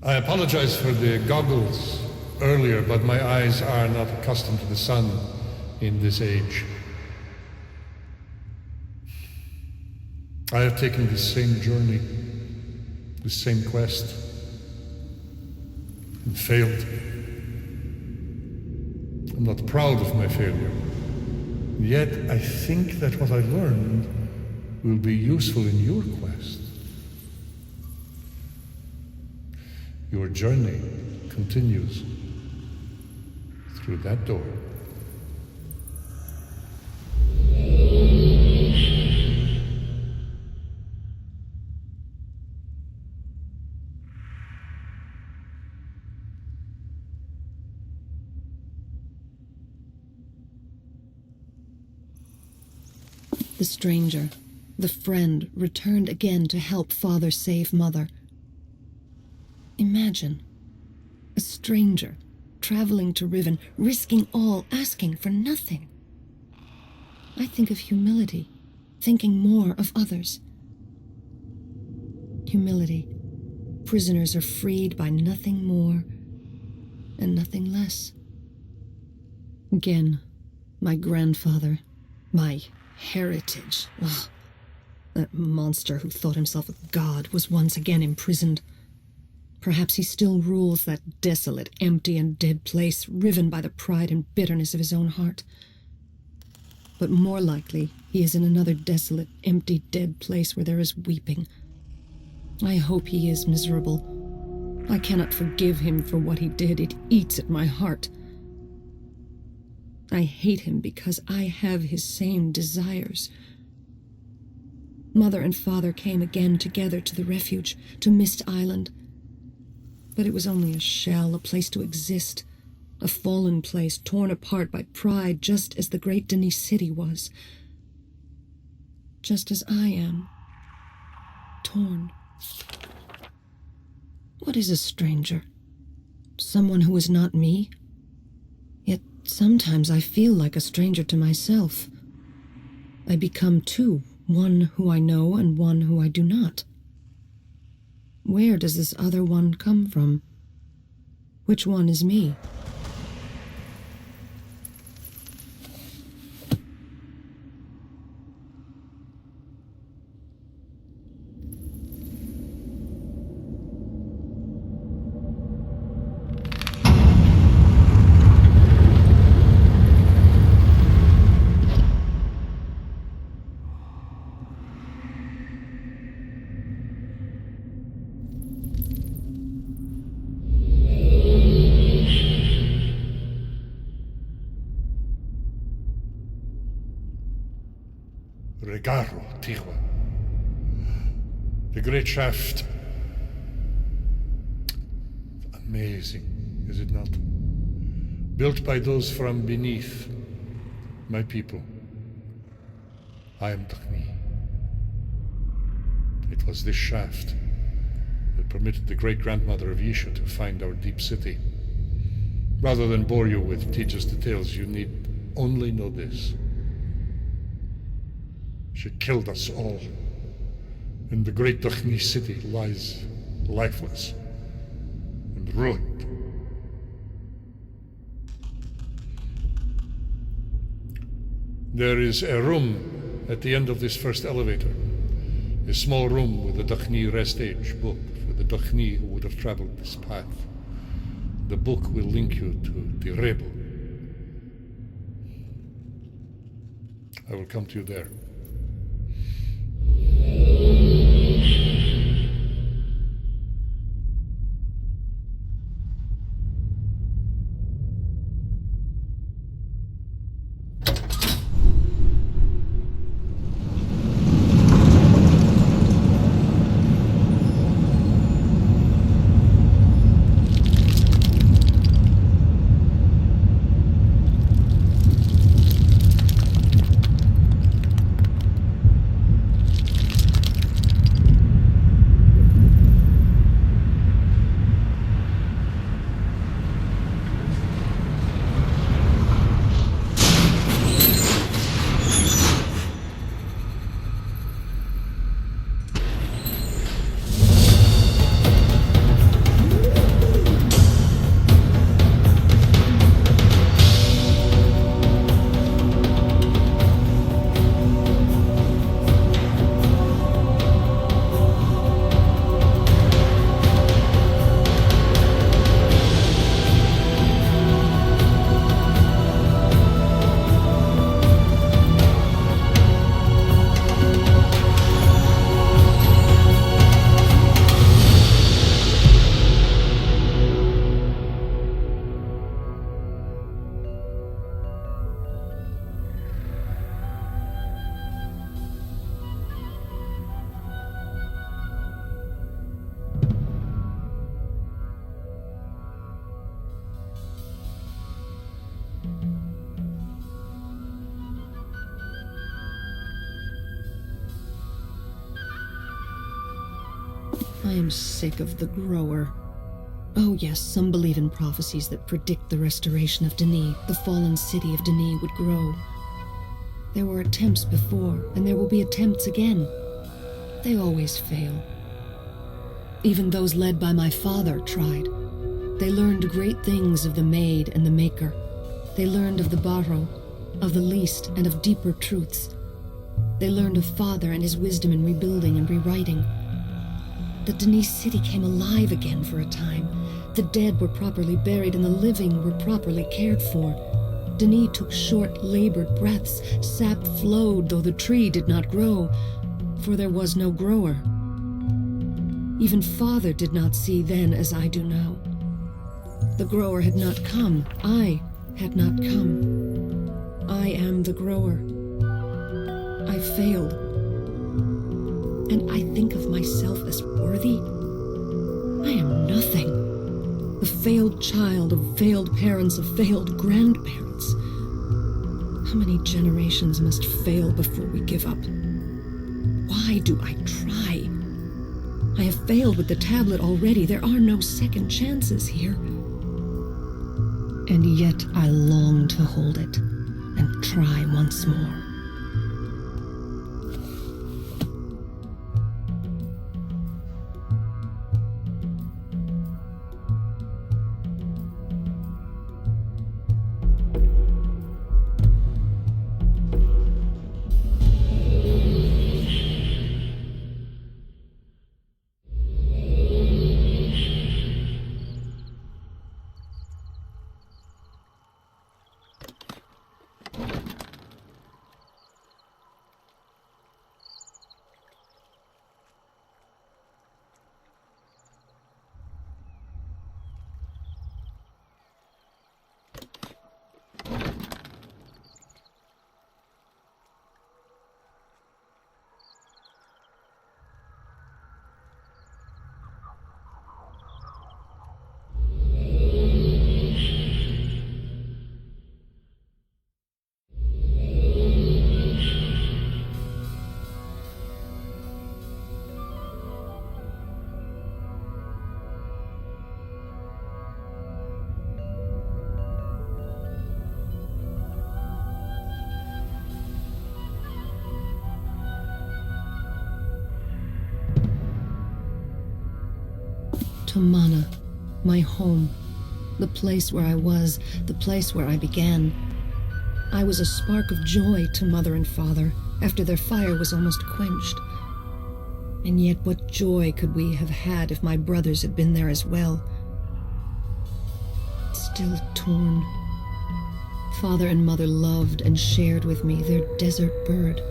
I apologize for the goggles earlier, but my eyes are not accustomed to the sun in this age. I have taken this same journey, this same quest, and failed. I'm not proud of my failure. Yet I think that what I learned will be useful in your quest. Your journey continues through that door. The stranger, the friend, returned again to help Father save Mother. Imagine, a stranger, traveling to Riven, risking all, asking for nothing. I think of humility, thinking more of others. Humility. Prisoners are freed by nothing more and nothing less. Again, my grandfather, my heritage. Ugh. That monster who thought himself a god was once again imprisoned. Perhaps he still rules that desolate, empty, and dead place, riven by the pride and bitterness of his own heart. But more likely, he is in another desolate, empty, dead place where there is weeping. I hope he is miserable. I cannot forgive him for what he did. It eats at my heart. I hate him because I have his same desires. Mother and Father came again together to the refuge, to Myst Island. But it was only a shell, a place to exist. A fallen place, torn apart by pride, just as the great Denis city was. Just as I am. Torn. What is a stranger? Someone who is not me? Yet sometimes I feel like a stranger to myself. I become two, one who I know and one who I do not. Where does this other one come from? Which one is me? Regaro, Tigua. The great shaft. Amazing, is it not? Built by those from beneath, my people. I am Dakhmi. It was this shaft that permitted the great-grandmother of Yisha to find our deep city. Rather than bore you with tedious details, you need only know this. She killed us all, and the great Dakhmi city lies lifeless and ruined. There is a room at the end of this first elevator, a small room with a Dakhni rest age book for the Dakhni who would have traveled this path. The book will link you to the Rebel. I will come to you there. I am sick of the grower. Oh yes, some believe in prophecies that predict the restoration of Denis. The fallen city of Denis would grow. There were attempts before, and there will be attempts again. They always fail. Even those led by my father tried. They learned great things of the Maid and the Maker. They learned of the Barrow, of the least, and of deeper truths. They learned of Father and his wisdom in rebuilding and rewriting. The Denis city came alive again for a time. The dead were properly buried and the living were properly cared for. Denis took short, labored breaths. Sap flowed, though the tree did not grow, for there was no grower. Even Father did not see then as I do now. The grower had not come. I had not come. I am the grower. I failed. And I think of myself as worthy. I am nothing. The failed child of failed parents, of failed grandparents. How many generations must fail before we give up? Why do I try? I have failed with the tablet already. There are no second chances here. And yet I long to hold it and try once more. To Mana, my home, the place where I was, the place where I began. I was a spark of joy to Mother and Father after their fire was almost quenched. And yet what joy could we have had if my brothers had been there as well? Still torn. Father and Mother loved and shared with me their desert bird.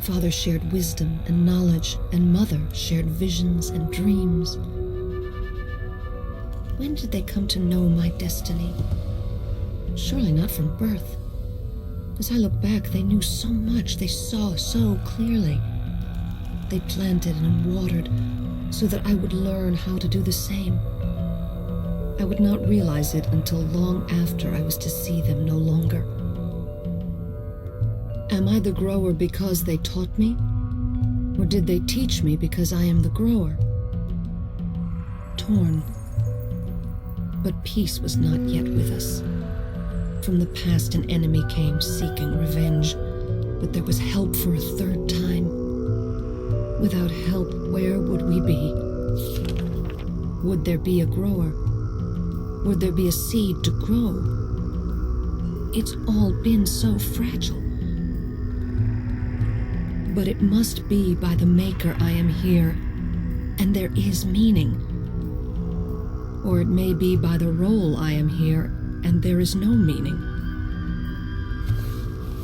Father shared wisdom and knowledge, and Mother shared visions and dreams. When did they come to know my destiny? Surely not from birth. As I look back, they knew so much, they saw so clearly. They planted and watered so that I would learn how to do the same. I would not realize it until long after I was to see them no longer. Am I the grower because they taught me? Or did they teach me because I am the grower? Torn. But peace was not yet with us. From the past an enemy came seeking revenge, but there was help for a third time. Without help, where would we be? Would there be a grower? Would there be a seed to grow? It's all been so fragile. But it must be by the Maker I am here, and there is meaning. Or it may be by the role I am here, and there is no meaning.